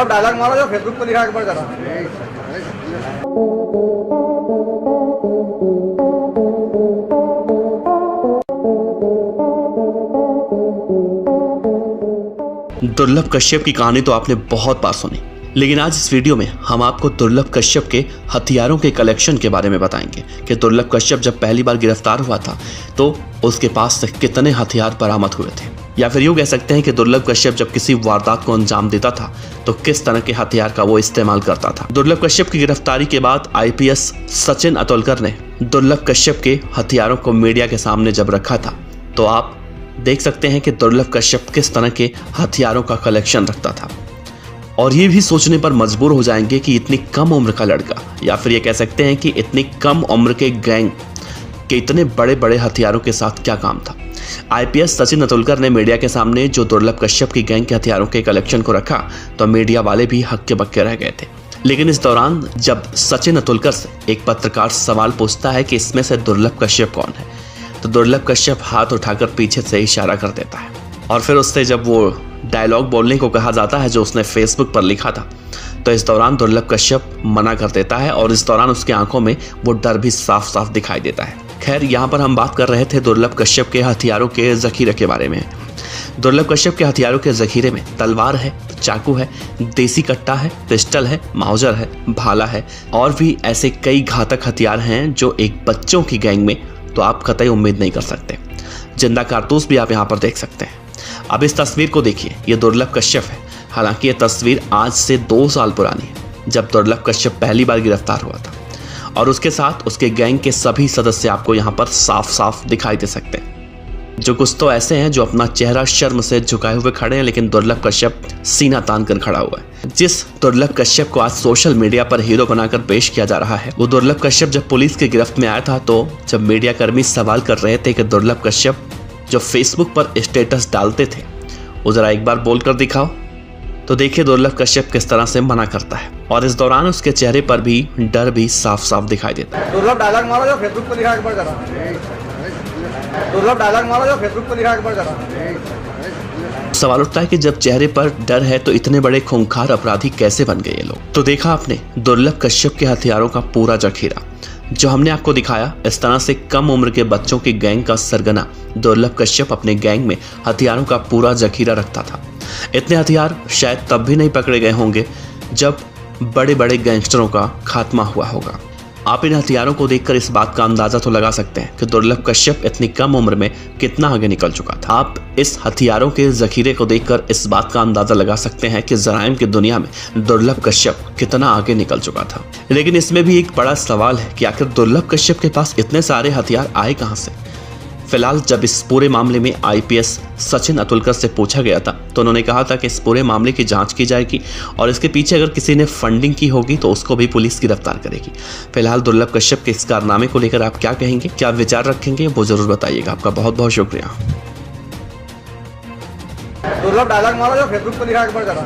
दुर्लभ डायलॉग मारो जो फेसबुक पर लिखा एक बार जरा। दुर्लभ कश्यप की कहानी तो आपने बहुत बार सुनी, लेकिन आज इस वीडियो में हम आपको दुर्लभ कश्यप के हथियारों के कलेक्शन के बारे में बताएंगे कि दुर्लभ कश्यप जब पहली बार गिरफ्तार हुआ था तो उसके पास से कितने हथियार बरामद हुए थे, या फिर यूँ कह सकते हैं कि दुर्लभ कश्यप जब किसी वारदात को अंजाम देता था तो किस तरह के हथियार का वो इस्तेमाल करता था। दुर्लभ कश्यप की गिरफ्तारी के बाद आईपीएस सचिन अतुलकर ने दुर्लभ कश्यप के हथियारों को मीडिया के सामने जब रखा था तो आप देख सकते हैं कि दुर्लभ कश्यप किस तरह के हथियारों का कलेक्शन रखता था, और ये भी सोचने पर मजबूर हो जाएंगे कि इतनी कम उम्र का लड़का, या फिर ये कह सकते हैं कि इतनी कम उम्र के गैंग के इतने बड़े बड़े हथियारों के साथ क्या काम था। आईपीएस सचिन अतुलकर ने मीडिया के सामने जो दुर्लभ कश्यप की गैंग के हथियारों के कलेक्शन को रखा तो मीडिया वाले भी हक्के बक्के रह गए थे। लेकिन इस दौरान जब सचिन अतुलकर से एक पत्रकार सवाल पूछता है कि इसमें से दुर्लभ कश्यप कौन है, तो दुर्लभ कश्यप हाथ उठाकर पीछे से इशारा कर देता है, और फिर उससे जब वो डायलॉग बोलने को कहा जाता है जो उसने फेसबुक पर लिखा था, तो इस दौरान दुर्लभ कश्यप मना कर देता है और इस दौरान उसकी आंखों में वो डर भी साफ साफ दिखाई देता है। खैर, यहाँ पर हम बात कर रहे थे दुर्लभ कश्यप के हथियारों के जखीरे के बारे में। दुर्लभ कश्यप के हथियारों के जखीरे में तलवार है, चाकू है, देसी कट्टा है, पिस्टल है, माउजर है, भाला है, और भी ऐसे कई घातक हथियार हैं जो एक बच्चों की गैंग में तो आप कतई उम्मीद नहीं कर सकते। जिंदा कारतूस भी आप यहाँ पर देख सकते हैं। अब इस तस्वीर को देखिए, ये दुर्लभ कश्यप है। हालांकि ये तस्वीर आज से 2 साल पुरानी है, जब दुर्लभ कश्यप पहली बार गिरफ्तार हुआ था, और उसके साथ उसके गैंग के सभी सदस्य आपको यहाँ पर साफ साफ दिखाई दे सकते हैं। जो कुछ तो ऐसे हैं जो अपना चेहरा शर्म से झुकाए हुए खड़े हैं, लेकिन दुर्लभ कश्यप सीना तान कर खड़ा हुआ है। जिस दुर्लभ कश्यप को आज सोशल मीडिया पर हीरो बनाकर पेश किया जा रहा है, वो दुर्लभ कश्यप जब पुलिस की गिरफ्त में आया था तो जब मीडिया कर्मी सवाल कर रहे थे कि दुर्लभ कश्यप जो फेसबुक पर स्टेटस डालते थे वो जरा एक बार बोलकर दिखाओ, तो देखिए दुर्लभ कश्यप किस तरह से मना करता है, और इस दौरान उसके चेहरे पर भी डर भी साफ साफ दिखाई देता है। दुर्लभ डायलॉग मारो जो फेसबुक पर लिखा एक बार जरा। दुर्लभ डायलॉग मारो जो फेसबुक पर लिखा एक बार जरा। सवाल उठता है कि जब चेहरे पर डर है तो इतने बड़े खूंखार अपराधी कैसे बन गए ये लोग। तो देखा आपने दुर्लभ कश्यप के हथियारों का पूरा जखीरा जो हमने आपको दिखाया। इस तरह से कम उम्र के बच्चों की गैंग का सरगना दुर्लभ कश्यप अपने गैंग में हथियारों का पूरा जखीरा रखता था। इतने हथियार शायद तब भी नहीं पकड़े गए होंगे जब बड़े बड़े गैंगस्टरों का खात्मा हुआ होगा। आप इन हथियारों को देखकर इस बात का अंदाजा तो लगा सकते हैं कि दुर्लभ कश्यप इतनी कम उम्र में कितना आगे निकल चुका था। आप इस हथियारों के जखीरे को देखकर इस बात का अंदाजा लगा सकते हैं कि जराइम की दुनिया में दुर्लभ कश्यप कितना आगे निकल चुका था। लेकिन इसमें भी एक बड़ा सवाल है कि आखिर दुर्लभ कश्यप के पास इतने सारे हथियार आए कहां से। फिलहाल जब इस पूरे मामले में आईपीएस सचिन अतुलकर से पूछा गया था तो उन्होंने कहा था कि इस पूरे मामले की जांच की जाएगी और इसके पीछे अगर किसी ने फंडिंग की होगी तो उसको भी पुलिस गिरफ्तार करेगी। फिलहाल दुर्लभ कश्यप के इस कारनामे को लेकर आप क्या कहेंगे, क्या विचार रखेंगे, वो जरूर बताइएगा। आपका बहुत बहुत शुक्रिया। दुर्लभ डायलॉग मारो जो फेसबुक पर लिखा एक बार जरा।